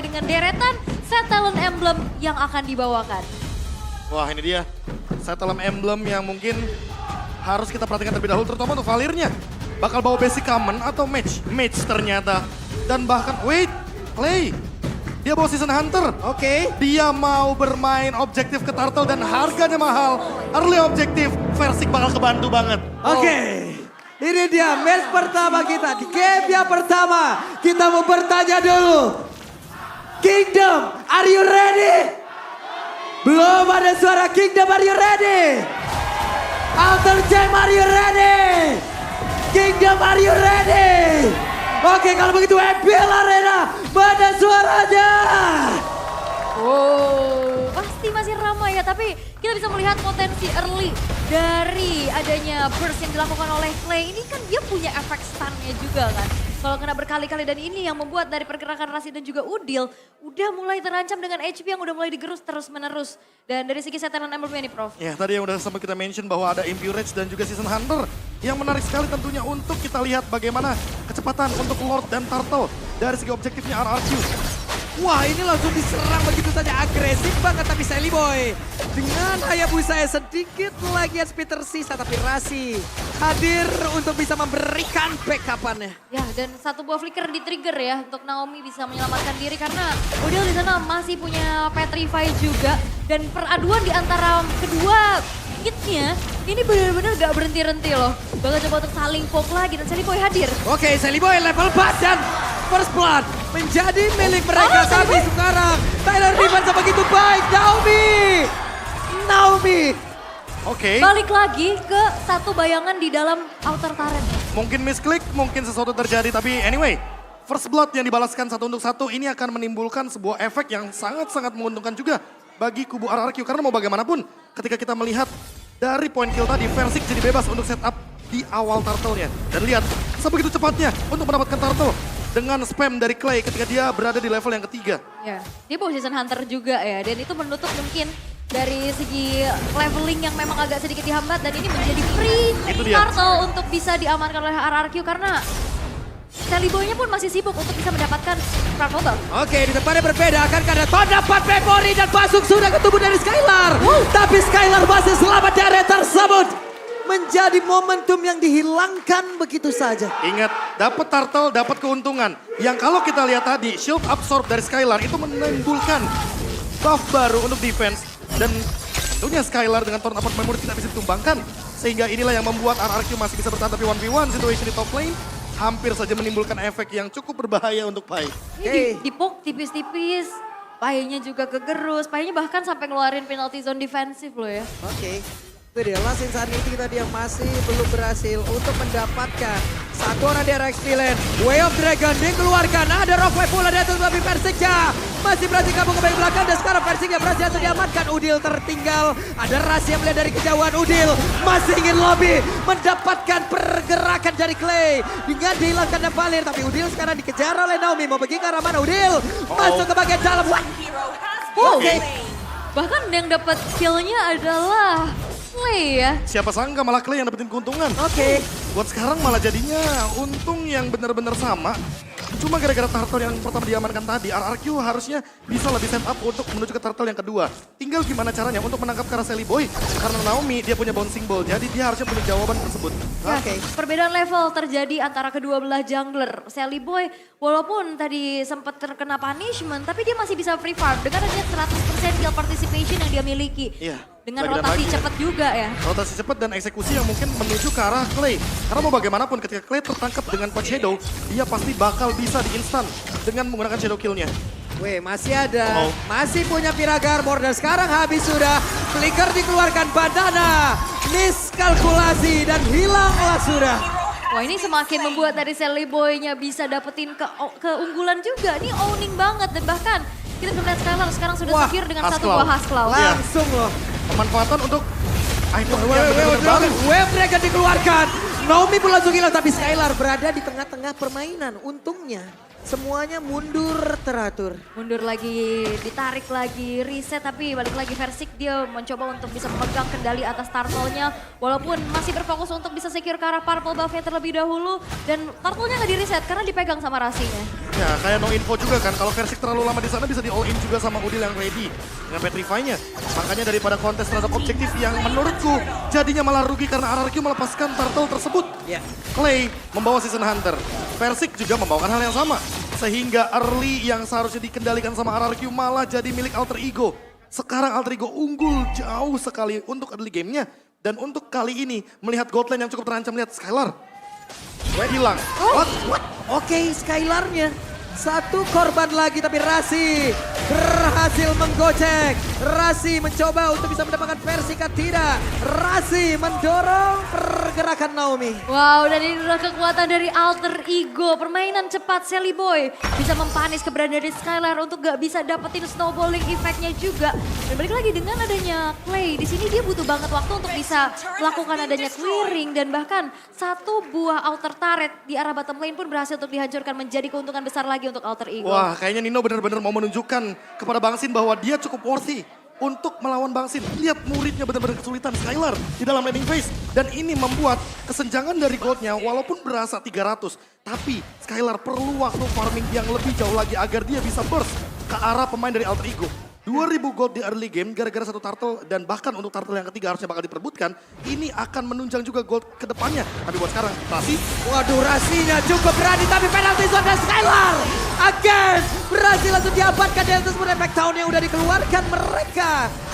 dengan deretan set talent emblem yang akan dibawakan. Wah ini dia, set talent emblem yang mungkin harus kita perhatikan terlebih dahulu, terutama untuk Valirnya. Bakal bawa basic common atau mage ternyata. Dan bahkan, wait, Clay. Dia bawa Season Hunter. Oke. Dia mau bermain objektif ke Turtle dan harganya mahal. Early objektif, Versik bakal kebantu banget. Oke. Ini dia match pertama kita. Di game yang pertama. Kita mau bertanya dulu. Kingdom, are you ready? Belum ada suara Kingdom, are you ready? Alter Jam, are you ready? Kingdom, are you ready? Oke, kalau begitu Epic Arena, mana suaranya? Wow, pasti masih ramai ya, tapi kita bisa melihat potensi early dari adanya burst yang dilakukan oleh Clay. Ini kan dia punya efek stun-nya juga kan. Kalau kena berkali-kali dan ini yang membuat dari pergerakan Rasi dan juga Udil udah mulai terancam dengan HP yang udah mulai digerus terus-menerus. Dan dari segi setelan emblem ini Prof. Ya tadi yang udah sempat kita mention bahwa ada Impurage dan juga Season Hunter. Yang menarik sekali tentunya untuk kita lihat bagaimana kecepatan untuk Lord dan Turtle dari segi objektifnya RRQ. Wah, ini langsung diserang begitu saja, agresif banget tapi Sally Boy. Dengan Hayabusa sedikit lagi speed tersisa, tapi Rasi hadir untuk bisa memberikan backup-annya. Ya, dan satu buah flicker di trigger ya untuk Naomi bisa menyelamatkan diri karena Udil di sana masih punya Petrify juga. Dan peraduan di antara kedua hitnya ini benar-benar gak berhenti-henti loh. Bakal coba untuk saling poke lagi dan Sally Boy hadir. Oke, Sally Boy level 4 dan First Blood menjadi milik mereka tapi sekarang Tyler Defense begitu baik. Naomi. Oke. Balik lagi ke satu bayangan di dalam outer turret. Mungkin misklik, mungkin sesuatu terjadi, tapi anyway. First Blood yang dibalaskan 1 untuk 1 ini akan menimbulkan sebuah efek yang sangat-sangat menguntungkan juga bagi kubu RRQ. Karena mau bagaimanapun ketika kita melihat dari point kill tadi, Versik jadi bebas untuk setup di awal turtle-nya. Dan lihat, sebegitu cepatnya untuk mendapatkan turtle dengan spam dari Clay ketika dia berada di level yang ketiga. Ya, dia bawa Season Hunter juga ya, dan itu menutup mungkin dari segi leveling yang memang agak sedikit dihambat dan ini menjadi free turtle untuk bisa diamankan oleh RRQ karena Sally Boy-nya pun masih sibuk untuk bisa mendapatkan Purple Buff. Oke, di depannya berbeda. Akankah ada tanda 4 memori dan masuk sudah ke tubuh dari Skylar. Tapi Skylar masih selamat dari tersebut. Menjadi momentum yang dihilangkan begitu saja. Ingat, dapat turtle, dapat keuntungan. Yang kalau kita lihat tadi, shield absorb dari Skylar itu menimbulkan buff baru untuk defense. Dan tentunya Skylar dengan turn upward memory tidak bisa ditumbangkan. Sehingga inilah yang membuat RRQ masih bisa bertahan, tapi 1v1 situation di top lane hampir saja menimbulkan efek yang cukup berbahaya untuk Pai. Ini dipok tipis-tipis, Pai-nya juga kegerus, Pai-nya bahkan sampai ngeluarin penalty zone defensif loh ya. Oke. Itu dia, Last Insanity kita dia masih belum berhasil untuk mendapatkan satu orang di RX Villain. Way of Dragon dikeluarkan, ada Rock Wave pula dari tapi Persiknya masih berhasil kabur ke bagian belakang dan sekarang Persiknya berhasil diamankan. Udil tertinggal, ada Rasi yang melihat dari kejauhan. Udil masih ingin lobby mendapatkan pergerakan dari Clay dengan dihilangkan dan Valir, tapi Udil sekarang dikejar oleh Naomi. Mau pergi ke arah mana? Udil masuk ke bagian dalam. Oke. Bahkan yang dapat kill-nya adalah Clay ya. Siapa sangka malah Clay yang dapetin keuntungan. Oke. Buat sekarang malah jadinya untung yang benar-benar sama. Cuma gara-gara turtle yang pertama diamankan tadi, RRQ harusnya bisa lebih set up untuk menuju ke turtle yang kedua. Tinggal gimana caranya untuk menangkap ke arah Sally Boy. Karena Naomi dia punya bouncing ball, jadi dia harusnya punya jawaban tersebut. Oke. Perbedaan level terjadi antara kedua belah jungler. Sally Boy walaupun tadi sempat terkena punishment, tapi dia masih bisa free farm dengan adanya 100% kill participation yang dia miliki. Iya. Dengan lagi dan rotasi lagi cepat juga ya. Rotasi cepat dan eksekusi yang mungkin menuju ke arah Clay. Karena mau bagaimanapun ketika Clay tertangkap dengan Pot Shadow, dia pasti bakal bisa di-instant dengan menggunakan Shadow Kill-nya. Weh, masih ada. Masih punya Piraga Armor dan sekarang habis sudah. Flicker dikeluarkan, bandana. Miskalkulasi dan hilanglah sudah. Wah ini semakin membuat dari Sally Boy-nya bisa dapetin keunggulan juga. Ini owning banget dan bahkan kita melihat sekarang sudah secure dengan satu buah Hasklaw. Langsung loh. Pemanfaatan untuk item Wave Dragon dikeluarkan. Naomi pun langsung hilang tapi Skylar berada di tengah-tengah permainan. Untungnya semuanya mundur teratur. Mundur lagi, ditarik lagi, reset tapi balik lagi Versik dia mencoba untuk bisa memegang kendali atas turtle-nya. Walaupun masih berfokus untuk bisa secure ke arah purple buff-nya terlebih dahulu. Dan turtle-nya nggak di reset karena dipegang sama Rasinya. Ya, kayak no info juga kan. Kalau Versik terlalu lama di sana bisa di all in juga sama Udil yang ready dengan Petrify-nya. Makanya daripada kontes terhadap objektif yang menurutku jadinya malah rugi karena RRQ melepaskan turtle tersebut. Ya. Clay membawa Season Hunter. Versik juga membawakan hal yang sama. Sehingga early yang seharusnya dikendalikan sama RRQ malah jadi milik Alter Ego. Sekarang Alter Ego unggul jauh sekali untuk early game-nya. Dan untuk kali ini melihat gold lane yang cukup terancam, lihat Skylar. Hilang. What? Oke, Skylar-nya. Satu korban lagi tapi Rasi berhasil menggocek. Rasi mencoba untuk bisa mendapatkan versi tidak. Rasi mendorong pergerakan Naomi. Wow, dan ini adalah kekuatan dari Alter Ego. Permainan cepat Sally Boy bisa mempanis keberadaan dari Skylar untuk gak bisa dapetin snowballing efeknya juga. Dan balik lagi dengan adanya Clay, di sini dia butuh banget waktu untuk bisa melakukan adanya clearing. Dan bahkan satu buah outer turret di arah bottom lane pun berhasil untuk dihancurkan menjadi keuntungan besar lagi untuk Alter Ego. Wah, kayaknya Nino benar-benar mau menunjukkan kepada Bang Sin bahwa dia cukup worthy untuk melawan Bang Sin. Lihat muridnya benar-benar kesulitan Skylar di dalam laning phase. Dan ini membuat kesenjangan dari goldnya walaupun berasa 300. Tapi Skylar perlu waktu farming yang lebih jauh lagi agar dia bisa burst ke arah pemain dari Alter Ego. 2000 gold di early game gara-gara satu turtle dan bahkan untuk turtle yang ketiga harusnya bakal diperbutkan. Ini akan menunjang juga gold ke depannya. Tapi buat sekarang, Rasi. Waduh, Rasinya cukup berani tapi penalti zone dan Skylar. Again, berhasil langsung diamankan di atas efek tahun yang udah dikeluarkan. Mereka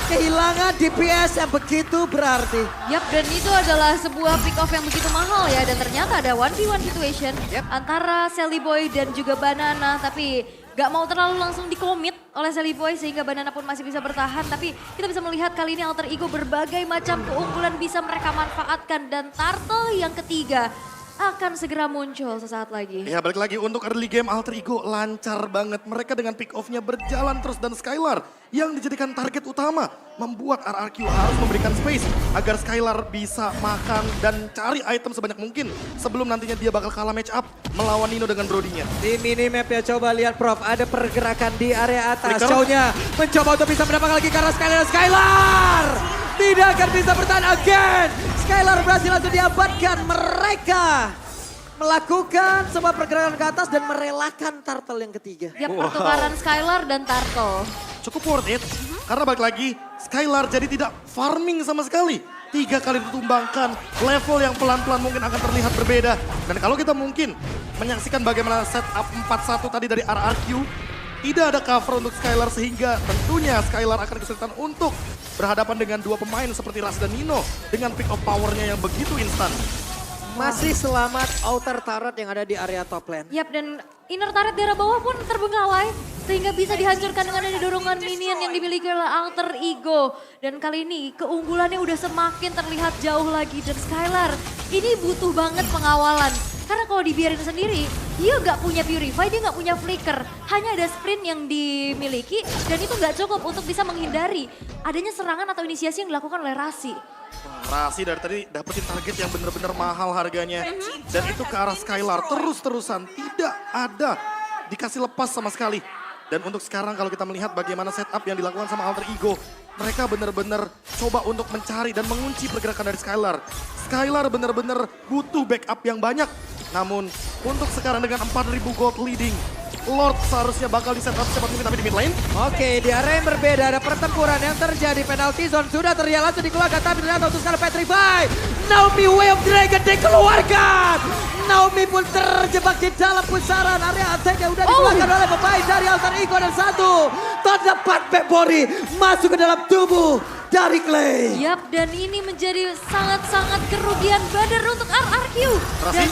kehilangan DPS yang begitu berarti. Yap, dan itu adalah sebuah pick off yang begitu mahal ya. Dan ternyata ada 1v1 situation antara Sally Boy dan juga Banana. Tapi gak mau terlalu langsung dikomit oleh Sally Boy sehingga Banana pun masih bisa bertahan. Tapi kita bisa melihat kali ini Alter Ego berbagai macam keunggulan bisa mereka manfaatkan. Dan turtle yang ketiga akan segera muncul sesaat lagi. Ya, balik lagi untuk early game Alter Ego lancar banget. Mereka dengan pick off-nya berjalan terus dan Skylar yang dijadikan target utama membuat RRQ harus memberikan space agar Skylar bisa makan dan cari item sebanyak mungkin sebelum nantinya dia bakal kalah match up melawan Nino dengan Brodinya. Di minimap ya, coba lihat Prof, ada pergerakan di area atas. Flicker. Show-nya mencoba untuk bisa mendapatkan lagi karena Skylar tidak akan bisa bertahan again. Skylar berhasil langsung diamankan. Mereka melakukan semua pergerakan ke atas dan merelakan turtle yang ketiga. Yap, pertukaran Skylar dan turtle. Cukup worth it karena balik lagi Skylar jadi tidak farming sama sekali. 3 kali ditumbangkan, level yang pelan-pelan mungkin akan terlihat berbeda. Dan kalau kita mungkin menyaksikan bagaimana setup 4-1 tadi dari RRQ, tidak ada cover untuk Skylar sehingga tentunya Skylar akan kesulitan untuk berhadapan dengan dua pemain seperti Ras dan Nino dengan pick up powernya yang begitu instan. Masih selamat outer turret yang ada di area top lane. Yap, dan inner turret daerah bawah pun terbengkalai sehingga bisa dihancurkan dengan adanya dorongan minion yang dimiliki oleh Alter Ego. Dan kali ini keunggulannya udah semakin terlihat jauh lagi dan Skylar ini butuh banget pengawalan. Karena kalau dibiarin sendiri, dia nggak punya Purify, dia nggak punya Flicker. Hanya ada sprint yang dimiliki dan itu nggak cukup untuk bisa menghindari adanya serangan atau inisiasi yang dilakukan oleh Rasi. Rasi dari tadi dapetin target yang benar-benar mahal harganya. Dan itu ke arah Skylar terus-terusan tidak ada dikasih lepas sama sekali. Dan untuk sekarang kalau kita melihat bagaimana setup yang dilakukan sama Alter Ego. Mereka benar-benar coba untuk mencari dan mengunci pergerakan dari Skylar. Skylar benar-benar butuh backup yang banyak. Namun untuk sekarang dengan 4.000 gold leading, Lord seharusnya bakal di setup cepat mungkin tapi di mid lane. Oke, di area yang berbeda ada pertempuran yang terjadi. Penalty zone sudah terlihat langsung dikeluarkan tapi ternyata untuk sekarang Petrify. Naomi Way of Dragon dikeluarkan. Naomi pun terjebak di dalam pusaran area attack yang udah dikeluarkan oleh pemain dari Alter Ego dan satu terdapat Pepori masuk ke dalam tubuh dari Clay. Yap, dan ini menjadi sangat-sangat kerugian badar untuk RRQ. Rasi? Dan,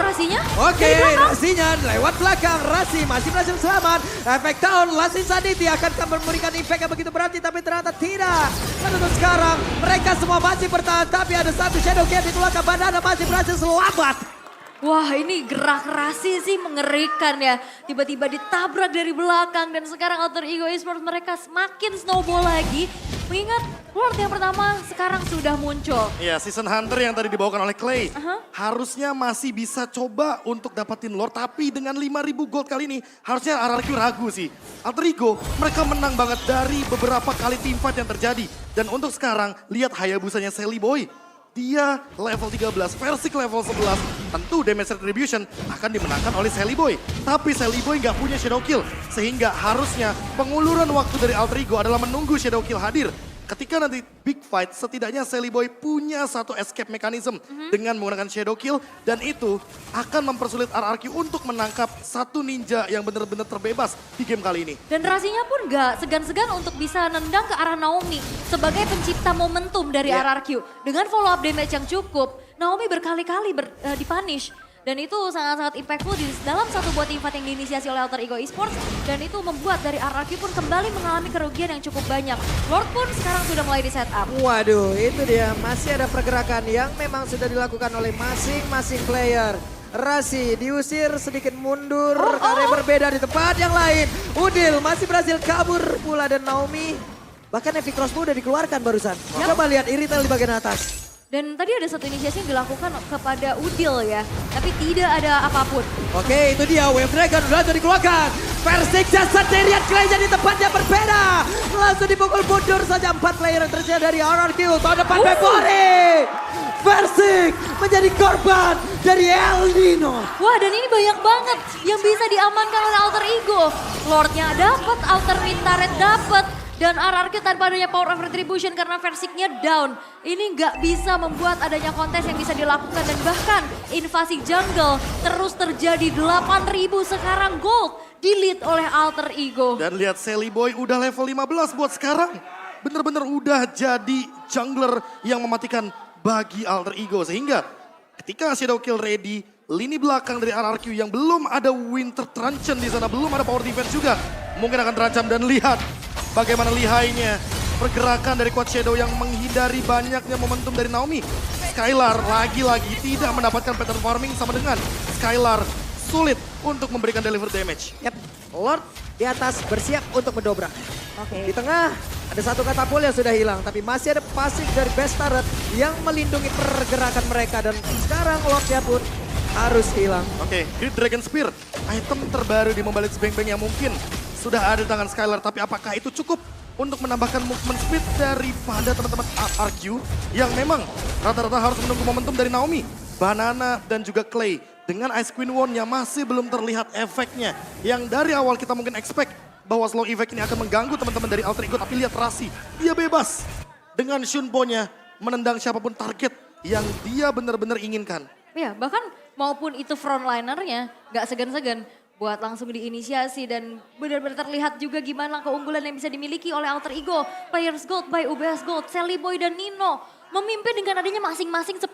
Rasinya? Oke, dari belakang. Rasinya lewat belakang. Rasi masih berhasil selamat. Efek tahun Last Insanity akan memberikan efek yang begitu berarti tapi ternyata tidak. Dan untuk sekarang mereka semua masih bertahan tapi ada satu Shadow Cat dikeluarkan. Banana masih berhasil selamat. Wah, ini gerak Rasi sih mengerikan ya. Tiba-tiba ditabrak dari belakang dan sekarang Alter Ego Esports mereka semakin snowball lagi. Mengingat Lord yang pertama sekarang sudah muncul. Ya, Season Hunter yang tadi dibawakan oleh Clay. Harusnya masih bisa coba untuk dapatin Lord. Tapi dengan 5.000 gold kali ini harusnya RRQ ragu sih. Alter Ego mereka menang banget dari beberapa kali teamfight yang terjadi. Dan untuk sekarang lihat Hayabusanya Sally Boy. dia level 13, Versik level 11. Tentu damage retribution akan dimenangkan oleh Sally Boy. Tapi Sally Boy nggak punya Shadow Kill. Sehingga harusnya penguluran waktu dari Alter Ego adalah menunggu Shadow Kill hadir. Ketika nanti big fight, setidaknya Sally Boy punya satu escape mechanism dengan menggunakan Shadow Kill. Dan itu akan mempersulit RRQ untuk menangkap satu ninja yang benar-benar terbebas di game kali ini. Dan Razinya pun gak segan-segan untuk bisa nendang ke arah Naomi sebagai pencipta momentum dari RRQ. Dengan follow up damage yang cukup, Naomi berkali-kali dipunish. Dan itu sangat-sangat impactful di dalam satu buah teamfight yang diinisiasi oleh Alter Ego Esports. Dan itu membuat dari RRQ pun kembali mengalami kerugian yang cukup banyak. Lord pun sekarang sudah mulai di setup. Waduh, itu dia. Masih ada pergerakan yang memang sudah dilakukan oleh masing-masing player. Rasi diusir sedikit mundur karena berbeda di tempat yang lain. Udil masih berhasil kabur pula dan Naomi. Bahkan Epic Crossbow udah dikeluarkan barusan. Coba lihat Iritel di bagian atas. Dan tadi ada satu inisiasi yang dilakukan kepada Udil ya. Tapi tidak ada apapun. Oke, itu dia Wave Dragon langsung dikeluarkan. Versik jasad Darian Clay jadi tempatnya berbeda. Langsung dipukul mundur saja 4 player yang tersedia dari RRQ. Tahun depan Februari. Versik menjadi korban dari El Nino. Wah, dan ini banyak banget yang bisa diamankan oleh Alter Ego. Lordnya dapat, Alter Mintaret dapat. Dan RRQ tanpa adanya power of retribution karena Versiknya down. Ini nggak bisa membuat adanya kontes yang bisa dilakukan. Dan bahkan invasi jungle terus terjadi. 8.000 sekarang gold di-lead oleh Alter Ego. Dan lihat Sally Boy udah level 15 buat sekarang. Bener-bener udah jadi jungler yang mematikan bagi Alter Ego. Sehingga ketika Shadow Kill ready, lini belakang dari RRQ yang belum ada Winter Truncheon di sana, belum ada power defense juga. Mungkin akan terancam dan lihat bagaimana lihainya pergerakan dari Quad Shadow yang menghindari banyaknya momentum dari Naomi. Skylar lagi-lagi tidak mendapatkan pattern farming sama dengan Skylar sulit untuk memberikan deliver damage. Yap, Lord di atas bersiap untuk mendobrak. Di tengah ada satu katapul yang sudah hilang, tapi masih ada passing dari Best Turret yang melindungi pergerakan mereka. Dan sekarang Lordnya pun harus hilang. Oke, Great Dragon Spear, item terbaru di Mobile Legends Bang Bang yang mungkin sudah ada di tangan Skylar. Tapi apakah itu cukup untuk menambahkan movement speed daripada teman-teman RRQ yang memang rata-rata harus menunggu momentum dari Naomi, Banana, dan juga Clay. Dengan Ice Queen Wand-nya masih belum terlihat efeknya. Yang dari awal kita mungkin expect bahwa slow effect ini akan mengganggu teman-teman dari Alter Ego. Tapi lihat Rasi, dia bebas dengan Shunpo-nya menendang siapapun target yang dia benar-benar inginkan. Ya, bahkan maupun itu frontlinernya nggak segan-segan buat langsung diinisiasi dan benar-benar terlihat juga gimana keunggulan yang bisa dimiliki oleh Alter Ego. Players Gold by UBS Gold, Sally Boy dan Nino memimpin dengan adanya masing-masing 10.000.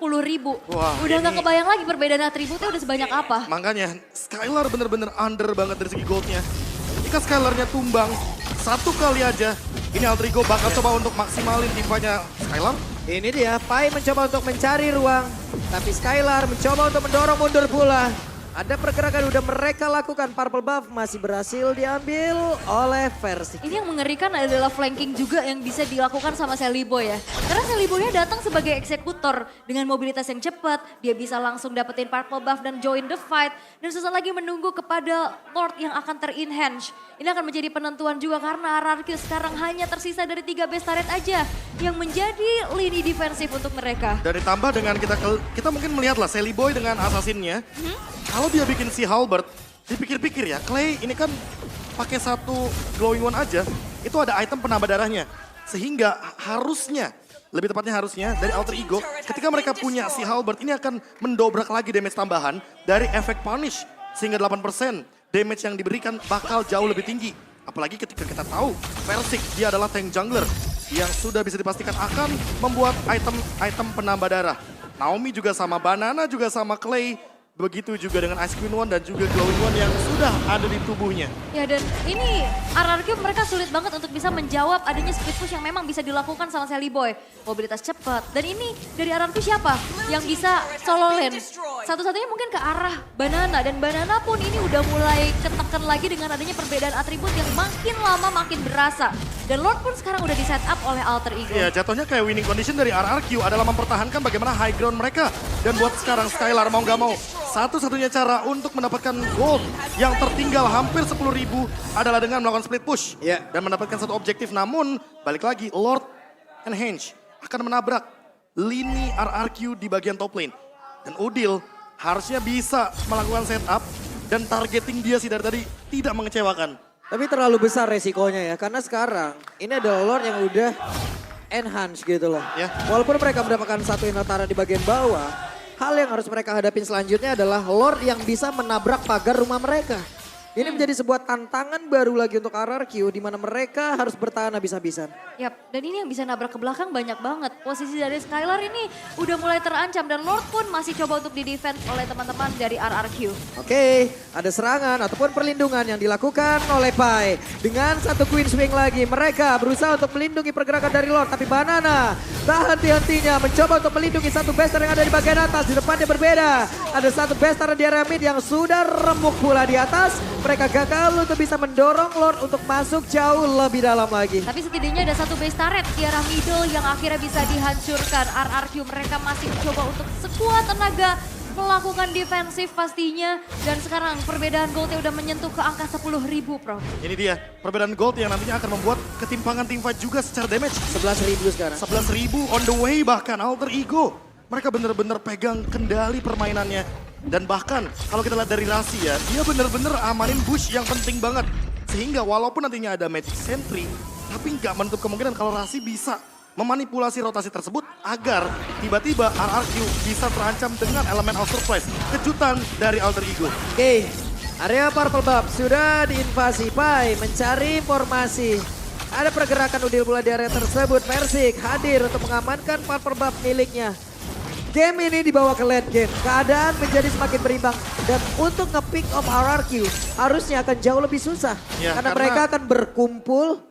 Wah, udah nggak kebayang lagi perbedaan atributnya udah sebanyak apa. Makanya Skylar benar-benar under banget dari segi goldnya. Jika Skylarnya tumbang satu kali aja, ini Alter Ego bakal coba untuk maksimalin teamfightnya Skylar. Ini dia, Pai mencoba untuk mencari ruang, tapi Skylar mencoba untuk mendorong mundur pula. Ada pergerakan udah mereka lakukan, purple buff masih berhasil diambil oleh Versik. Ini yang mengerikan adalah flanking juga yang bisa dilakukan sama Sally Boy ya. Karena Sally Boy-nya datang sebagai eksekutor dengan mobilitas yang cepat. Dia bisa langsung dapetin purple buff dan join the fight. Dan sesaat lagi menunggu kepada Lord yang akan ter-enhance. Ini akan menjadi penentuan juga karena RRQ sekarang hanya tersisa dari 3 base turret aja. Yang menjadi lini defensif untuk mereka. Dan ditambah dengan kita mungkin melihatlah Sally Boy dengan assassinnya. Kalau dia bikin si Halberd, dipikir-pikir ya, Clay ini kan pakai satu glowing one aja, itu ada item penambah darahnya. Sehingga harusnya, lebih tepatnya harusnya dari Alter Ego, ketika mereka punya si Halberd, ini akan mendobrak lagi damage tambahan dari efek punish. Sehingga 8% damage yang diberikan bakal jauh lebih tinggi. Apalagi ketika kita tahu, Versik dia adalah tank jungler yang sudah bisa dipastikan akan membuat item penambah darah. Naomi juga sama, Banana juga sama Clay. Begitu juga dengan Ice Queen One dan juga Glowing One yang sudah ada di tubuhnya. Ya dan ini RRQ mereka sulit banget untuk bisa menjawab adanya split push yang memang bisa dilakukan sama Sally Boy. Mobilitas cepat. Dan ini dari RRQ siapa yang bisa solo lane? Satu-satunya mungkin ke arah Banana. Dan Banana pun ini udah mulai ketekan lagi dengan adanya perbedaan atribut yang makin lama makin berasa. Dan Lord pun sekarang udah di set up oleh Alter Ego. Iya, jatuhnya kayak winning condition dari RRQ adalah mempertahankan bagaimana high ground mereka. Dan buat sekarang Skylar mau gak mau, satu-satunya cara untuk mendapatkan gold yang tertinggal hampir 10.000 adalah dengan melakukan split push. Dan mendapatkan satu objektif. Namun balik lagi, Lord and Henge akan menabrak lini RRQ di bagian top lane. Dan Udil harusnya bisa melakukan setup dan targeting dia sih dari tadi tidak mengecewakan. Tapi terlalu besar resikonya ya, karena sekarang ini ada Lord yang udah enhance gitu loh. Ya. Walaupun mereka mendapatkan satu Inatara di bagian bawah, hal yang harus mereka hadapin selanjutnya adalah Lord yang bisa menabrak pagar rumah mereka. Ini menjadi sebuah tantangan baru lagi untuk RRQ di mana mereka harus bertahan habis-habisan. Yap, dan ini yang bisa nabrak ke belakang banyak banget. Posisi dari Skylar ini udah mulai terancam dan Lord pun masih coba untuk di-defend oleh teman-teman dari RRQ. Oke, ada serangan ataupun perlindungan yang dilakukan oleh Pai. Dengan satu Queen Swing lagi, mereka berusaha untuk melindungi pergerakan dari Lord. Tapi Banana tak henti-hentinya mencoba untuk melindungi satu Bester yang ada di bagian atas. Di depannya berbeda, ada satu Bester di area mid yang sudah remuk pula di atas. Mereka gagal untuk bisa mendorong Lord untuk masuk jauh lebih dalam lagi. Tapi setidaknya ada satu base turret di arah middle yang akhirnya bisa dihancurkan. RRQ mereka masih mencoba untuk sekuat tenaga melakukan defensif pastinya. Dan sekarang perbedaan goldnya udah menyentuh ke angka 10.000 Prof. Ini dia perbedaan gold yang nantinya akan membuat ketimpangan teamfight juga secara damage. 11.000 sekarang. 11.000 on the way bahkan Alter Ego. Mereka benar-benar pegang kendali permainannya. Dan bahkan kalau kita lihat dari Rasi ya, dia benar-benar amanin bush yang penting banget. Sehingga walaupun nantinya ada Magic Sentry, tapi nggak menutup kemungkinan kalau Rasi bisa memanipulasi rotasi tersebut agar tiba-tiba RRQ bisa terancam dengan elemen of surprise. Kejutan dari Alter Ego. Oke, area Purple Buff sudah diinvasi. Pai mencari formasi. Ada pergerakan Udil pula di area tersebut. Persik hadir untuk mengamankan Purple Buff miliknya. Game ini dibawa ke late game, keadaan menjadi semakin berimbang. Dan untuk nge-pick off RRQ harusnya akan jauh lebih susah. Ya, karena mereka akan berkumpul,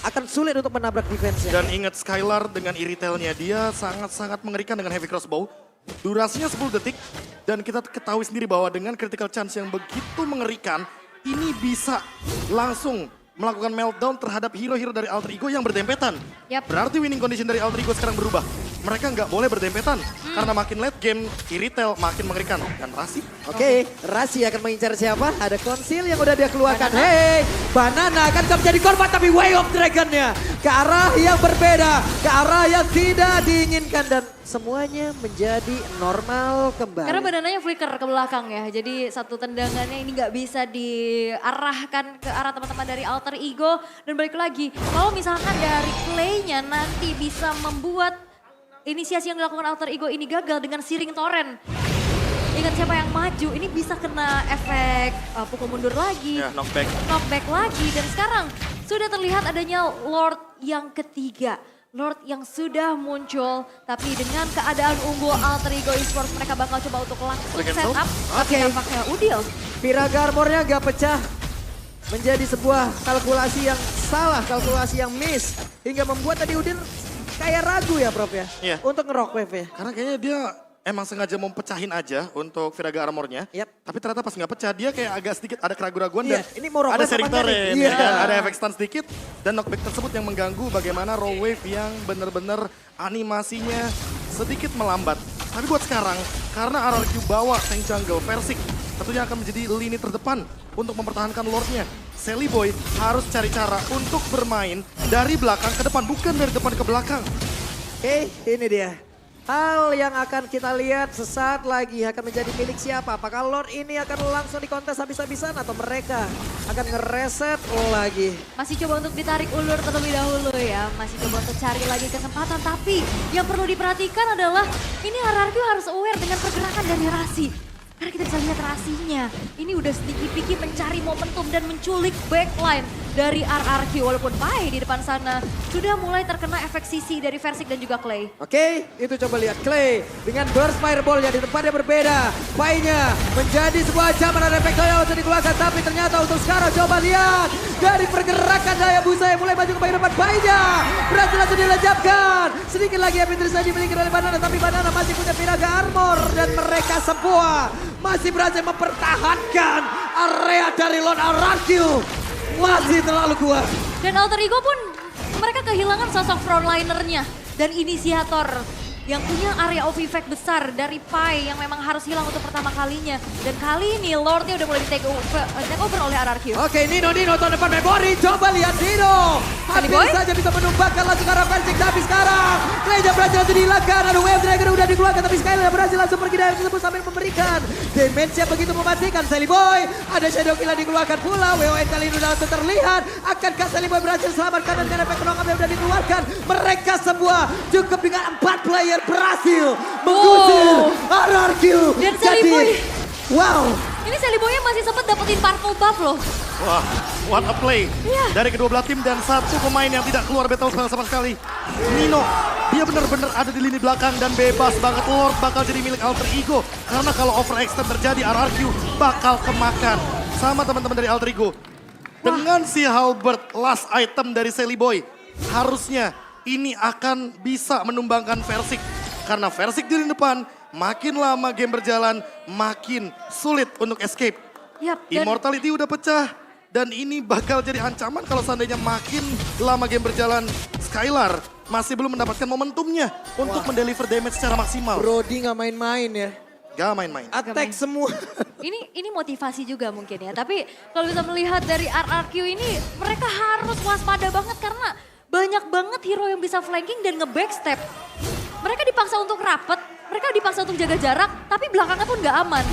akan sulit untuk menabrak defense-nya. Dan ingat Skylar dengan iritelnya dia sangat-sangat mengerikan dengan heavy crossbow. Durasinya 10 detik dan kita ketahui sendiri bahwa dengan critical chance yang begitu mengerikan, ini bisa langsung melakukan meltdown terhadap hero-hero dari Alter Ego yang berdempetan. Yap. Berarti winning condition dari Alter Ego sekarang berubah. Mereka nggak boleh berdempetan karena makin late game, Iritel makin mengerikan. Dan Rasi. Oke, Rasi akan mengincar siapa? Ada konsil yang udah dia keluarkan. Hei, Banana akan menjadi korban tapi Way of Dragon-nya ke arah yang berbeda, ke arah yang tidak diinginkan dan semuanya menjadi normal kembali. Karena badananya flicker ke belakang ya, jadi satu tendangannya ini nggak bisa diarahkan ke arah teman-teman dari Alter Ego. Dan balik lagi, kalau misalkan dari Clay-nya nanti bisa membuat inisiasi yang dilakukan Alter Ego ini gagal dengan Searing Torrent. Ingat siapa yang maju, ini bisa kena efek pukul mundur lagi, Ya, knockback. knockback lagi. Dan sekarang sudah terlihat adanya Lord yang ketiga. Lord yang sudah muncul, tapi dengan keadaan unggul Alter Ego Esports mereka bakal coba untuk langsung Oke, set up. Tapi Oke. nampaknya Udil. Piraga armornya gak pecah. Menjadi sebuah kalkulasi yang salah, kalkulasi yang miss. Hingga membuat tadi Udin kayak ragu ya Prof ya. Iya. Untuk nge-rock wave ya. Karena kayaknya dia emang sengaja mau pecahin aja untuk Viraga Armornya. Yap. Tapi ternyata pas nggak pecah dia kayak agak sedikit ada keraguan-raguan Iya, dan ini mau rock ada wave Searing apa enggak nih? Torrent, Iya. ya kan? Ada efek stun sedikit dan knockback tersebut yang mengganggu bagaimana raw wave yang benar-benar animasinya sedikit melambat. Tapi buat sekarang, karena RRQ bawa tank jungle Persik, tentunya akan menjadi lini terdepan untuk mempertahankan Lordnya. Sally Boy harus cari cara untuk bermain dari belakang ke depan, bukan dari depan ke belakang. Oke, ini dia. Hal yang akan kita lihat sesaat lagi akan menjadi milik siapa? Apakah Lord ini akan langsung dikontes habis-habisan atau mereka akan ngereset lagi? Masih coba untuk ditarik ulur terlebih dahulu ya. Masih coba untuk cari lagi kesempatan. Tapi yang perlu diperhatikan adalah ini RRQ harus aware dengan pergerakan dari Rasi. Karena kita bisa lihat Rasinya. Ini udah sedikit-sedikit mencari momentum dan menculik backline dari RRQ. Walaupun Pai di depan sana sudah mulai terkena efek sisi dari Versik dan juga Clay. Oke, itu coba lihat Clay dengan burst fireball-nya di tempatnya berbeda. Pai-nya menjadi sebuah ancaman, ada efek yang harus dikeluarkan. Tapi ternyata untuk sekarang coba lihat dari pergerakan Daya Busa yang mulai maju ke bagian depan. Pai-nya berhasil langsung dilejapkan. Sedikit lagi Epic saja dimiliki oleh Banana, tapi Banana masih punya Piraga Armor. Dan mereka semua masih berhasil mempertahankan area dari Lord RRQ. Masih terlalu kuat. Dan Alter Ego pun mereka kehilangan sosok frontlinernya dan inisiator yang punya area of effect besar dari Pai yang memang harus hilang untuk pertama kalinya. Dan kali ini Lordnya udah mulai di take over oleh RRQ. Oke, Nino tahun depan memori. Coba lihat Nino. Harus Boy. saja bisa menumbangkan langsung ke arah Persik. Tapi sekarang Ranger berhasil langsung dihilangkan. Ada Wave Dragon udah dikeluarkan. Tapi Skylar berhasil langsung pergi dari tersebut sambil memberikan damage yang begitu mematikan. Sally Boy. Ada Shadow Kill yang dikeluarkan pula. WON kali ini udah langsung terlihat. Akankah Sally Boy berhasil selamatkan dan efek knock-up yang udah dikeluarkan. Mereka semua cukup dengan 4 player berhasil mengusir RRQ. Dan Sally Boy. Wow. Ini Sally Boy masih sempat dapetin purple buff loh. Wah, what a play Iya. dari kedua belah tim dan satu pemain yang tidak keluar battle sama sekali. Nino, dia benar-benar ada di lini belakang dan bebas banget. Lord bakal jadi milik Alter Ego. Karena kalau overextend terjadi RRQ bakal kemakan sama teman-teman dari Alter Ego. Dengan si Halberd last item dari Sally Boy, harusnya ini akan bisa menumbangkan Versik. Karena Versik di lini depan, makin lama game berjalan, makin sulit untuk escape. Yap, dan Immortality udah pecah. Dan ini bakal jadi ancaman kalau seandainya makin lama game berjalan. Skylar masih belum mendapatkan momentumnya untuk mendeliver damage secara maksimal. Brody nggak main-main ya. Gak main-main. Attack semua. ini motivasi juga mungkin ya. Tapi kalau bisa melihat dari RRQ ini, mereka harus waspada banget karena banyak banget hero yang bisa flanking dan nge-backstep. Mereka dipaksa untuk rapet, mereka dipaksa untuk jaga jarak, tapi belakangnya pun nggak aman.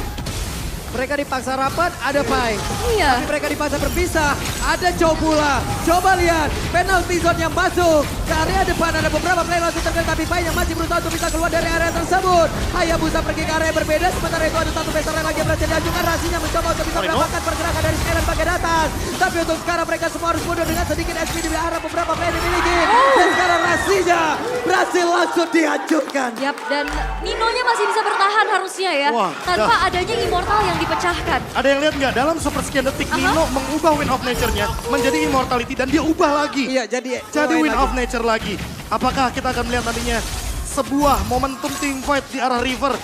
Mereka dipaksa rapat, ada Pai. Iya. Tapi mereka dipaksa berpisah, ada Joe pula. Coba lihat, penalty zone yang masuk. Ke area depan ada beberapa player langsung terkena, tapi Pai yang masih berusaha untuk bisa keluar dari area tersebut. Hayabusa pergi ke area yang berbeda, sementara itu ada satu besaran lagi yang berhasil diajukan. Rasinya mencoba untuk bisa mendapatkan pergerakan dari Skylar bagian atas. Tapi untuk sekarang mereka semua harus mundur dengan sedikit SP di arah beberapa player yang dimiliki. Dan sekarang Rasinya berhasil langsung dihancurkan. Yap, dan Ninonya masih bisa bertahan harusnya ya. Wah, tanpa adanya Immortal yang dipecahkan. Ada yang lihat nggak? Dalam sepersekian detik Nino mengubah Wind of Nature-nya menjadi Immortality dan dia ubah lagi. Iya, jadi Wind of Nature lagi. Apakah kita akan melihat nantinya sebuah momentum team fight di arah River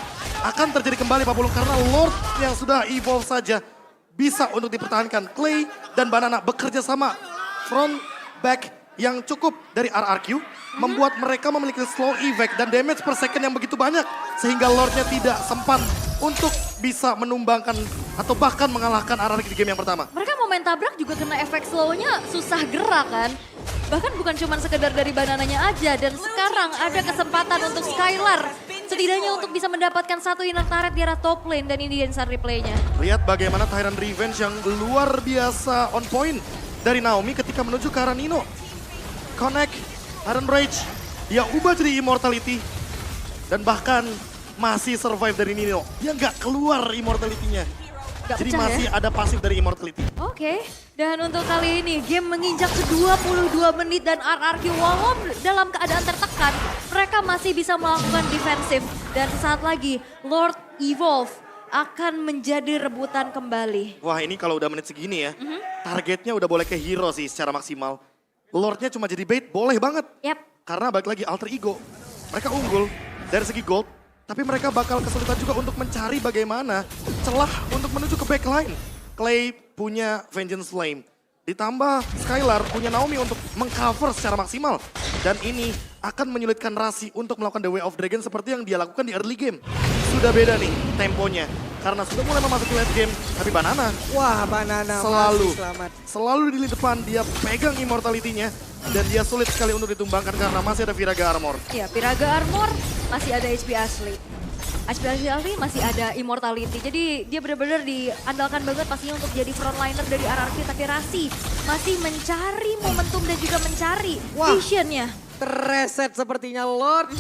akan terjadi kembali Pak Pulung karena Lord yang sudah evolve saja bisa untuk dipertahankan. Clay dan Banana bekerja sama front back yang cukup dari RRQ membuat mereka memiliki slow evac dan damage per second yang begitu banyak sehingga Lordnya tidak sempat untuk bisa menumbangkan atau bahkan mengalahkan RRQ di game yang pertama. Mereka mau main tabrak juga kena efek slow-nya susah gerak kan. Bahkan bukan cuma sekedar dari banananya aja dan sekarang ada kesempatan untuk Skylar setidaknya untuk bisa mendapatkan satu inner turret di arah top lane dan ini instant replaynya. Lihat bagaimana Tyrant Revenge yang luar biasa on point dari Naomi ketika menuju ke arah Nino. Connect, Iron Rage, dia ubah jadi Immortality dan bahkan masih survive dari Nino. Dia nggak keluar Immortality-nya. Gak Jadi pecah masih ya? ada pasif dari Immortality. Oke, dan untuk kali ini game menginjak ke 22 menit dan RRQ walau dalam keadaan tertekan, mereka masih bisa melakukan defensif. Dan sesaat lagi Lord Evolve akan menjadi rebutan kembali. Wah ini kalau udah menit segini ya, targetnya udah boleh ke hero sih secara maksimal. Lordnya cuma jadi bait, boleh banget. Yap. Karena balik lagi Alter Ego, mereka unggul dari segi gold. Tapi mereka bakal kesulitan juga untuk mencari bagaimana celah untuk menuju ke backline. Clay punya Vengeance Flame. Ditambah Skylar punya Naomi untuk mengcover secara maksimal. Dan ini akan menyulitkan Rasi untuk melakukan The Way of Dragon seperti yang dia lakukan di early game. Sudah beda nih temponya. Karena sudah mulai memasuki late game. Tapi Banana Wah, Banana selalu, masih selamat. selalu di lini depan dia pegang Immortality-nya. Dan dia sulit sekali untuk ditumbangkan karena masih ada Viraga Armor. Ya, Piraga Armor masih ada HP asli. HP asli masih ada Immortality. Jadi dia benar-benar diandalkan banget pastinya untuk jadi frontliner dari RRQ. Tapi Rasi masih mencari momentum dan juga mencari visionnya. Terreset sepertinya Lord.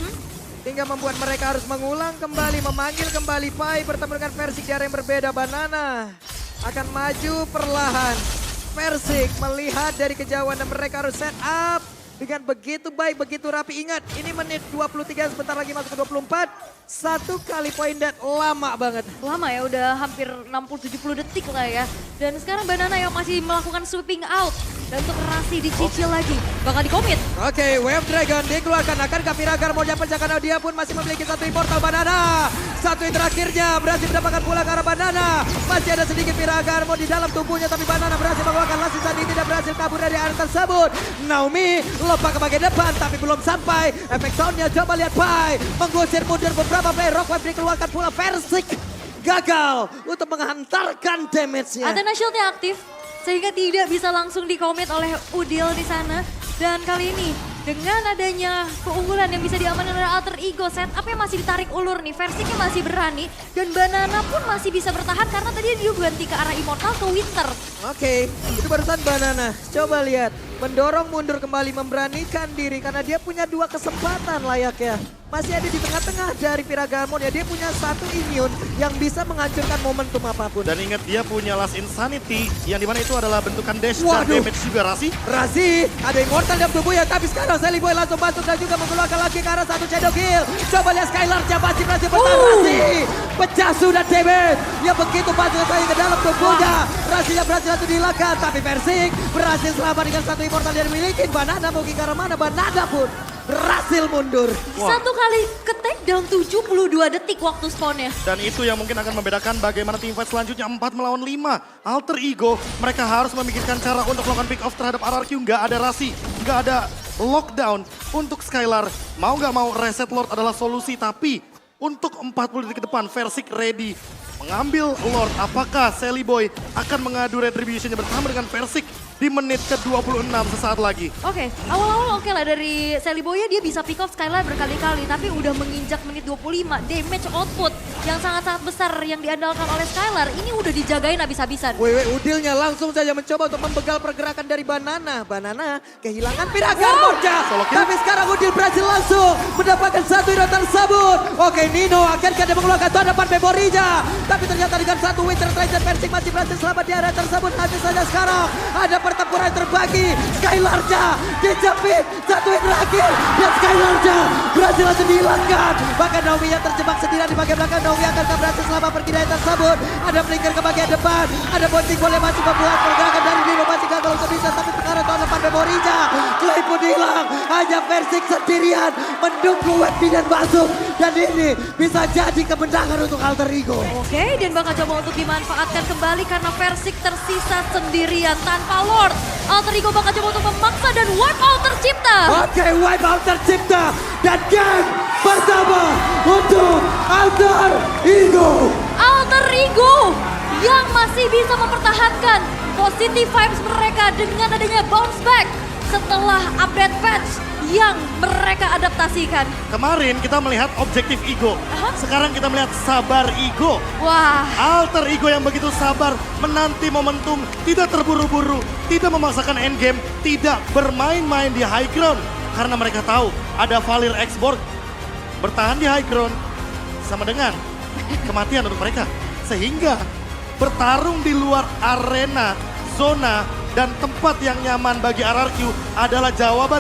Hingga membuat mereka harus mengulang kembali, memanggil kembali Pai bertemu dengan Versik di area yang berbeda. Banana akan maju perlahan. Versik melihat dari kejauhan dan mereka harus set up dengan begitu baik, begitu rapi. Ingat, ini menit 23, sebentar lagi masuk ke 24. Satu kali poin dan lama banget. Lama ya, udah hampir 60-70 detik lah ya. Dan sekarang Banana yang masih melakukan sweeping out. Dan untuk Rasi dicicil lagi, bakal dikomit. Oke, Wave Dragon dikeluarkan. Akankah Piragar mau pecah karena dia pun masih memiliki satu Immortal Banana. Satu yang terakhirnya berhasil mendapatkan pula ke arah Banana. Masih ada sedikit Piragar mau di dalam tubuhnya tapi Banana berhasil mengeluarkan Last Season ini tidak berhasil kabur dari area tersebut. Naomi lompat ke bagian depan tapi belum sampai. Efek soundnya coba lihat Pai. Menggusir mundur beberapa player. Rockwave dikeluarkan pula. Versik gagal untuk menghantarkan damage-nya. Athena Shield-nya aktif. Sehingga tidak bisa langsung dikomit oleh Udil di sana. Dan kali ini dengan adanya keunggulan yang bisa diamankan oleh Alter Ego, setupnya masih ditarik ulur nih, Versiknya masih berani dan Banana pun masih bisa bertahan karena tadi dia ganti ke arah Immortal ke Winter. Oke, itu barusan Banana. Coba lihat, mendorong mundur kembali, memberanikan diri karena dia punya 2 kesempatan layaknya. Masih ada di tengah-tengah dari Firagamon ya, dia punya 1 immune yang bisa menghancurkan momentum apapun. Dan ingat dia punya Last Insanity yang dimana itu adalah bentukan dash dan Waduh. damage juga Rasi. Razi, ada Immortal dalam tubuhnya, tapi sekarang Sally Boy langsung masuk dan juga mengeluarkan lagi ke arah 1 Shadow Kill. Coba lihat Skylar, masih berhasil bertahan Razi. Pecah sudah damage, ya begitu masuk saya ke dalam tubuhnya. Razi yang berhasil langsung dihilangkan, tapi Versik berhasil selamat dengan 1 Immortal yang dimiliki. Banana mau ke arah mana, Banana pun berhasil mundur. Satu kali ke takedown 72 detik waktu spawnnya. Dan itu yang mungkin akan membedakan bagaimana team fight selanjutnya 4 melawan 5. Alter Ego, mereka harus memikirkan cara untuk melakukan pick off terhadap RRQ. Nggak ada Rasi, nggak ada lockdown untuk Skylar. Mau nggak mau reset Lord adalah solusi, tapi untuk 40 detik ke depan Versik ready mengambil Lord. Apakah Sally Boy akan mengadu retributionnya bersama dengan Versik di menit ke-26 sesaat lagi? Oke, awal-awal oke lah dari Sally Boy dia bisa pick off Skylar berkali-kali, tapi udah menginjak menit 25, damage output yang sangat-sangat besar yang diandalkan oleh Skylar, ini udah dijagain habis-habisan. Wewe Udilnya langsung saja mencoba untuk membegal pergerakan dari Banana. Banana kehilangan Firagamon-nya. Tapi sekarang Udil berhasil langsung mendapatkan 1 hero tersebut. Oke, Nino akhirnya dia mengeluarkan tanaman memorinya. Tapi ternyata dengan 1 Winter Tracer Versik masih berhasil selamat di area tersebut. Habis saja sekarang ada pertempuran terbagi. Skylar-nya dijepit, 1 hit terakhir. Dan Skylar-nya berhasil langsung dihilangkan. Bahkan Naomi yang terjebak sendirian di bagian belakang. Naomi akan berhasil selamat pergi dari tersebut. Ada flicker ke bagian depan. Ada Bonting boleh masih membuat pergerakan dari Nino. Masih gagal untuk bisa. Tapi sekarang tanaman memorinya. Clay pun hilang. Hanya Versik sendirian mendukung Webby dan masuk. Dan ini bisa jadi kemenangan untuk Alter Ego. Oke, dan bakal coba untuk dimanfaatkan kembali karena Versik tersisa sendirian tanpa Lord. Alter Ego bakal coba untuk memaksa dan wipe out tercipta. Oke, wipe out tercipta. Dan game pertama untuk Alter Ego. Alter Ego yang masih bisa mempertahankan positive vibes mereka dengan adanya bounce back setelah update patch yang mereka adaptasikan. Kemarin kita melihat objektif Ego, sekarang kita melihat sabar Ego. Wah, Alter Ego yang begitu sabar, menanti momentum, tidak terburu-buru, tidak memaksakan endgame, tidak bermain-main di high ground. Karena mereka tahu ada Valir X-Borg bertahan di high ground sama dengan kematian untuk mereka. Sehingga bertarung di luar arena, zona, dan tempat yang nyaman bagi RRQ adalah jawaban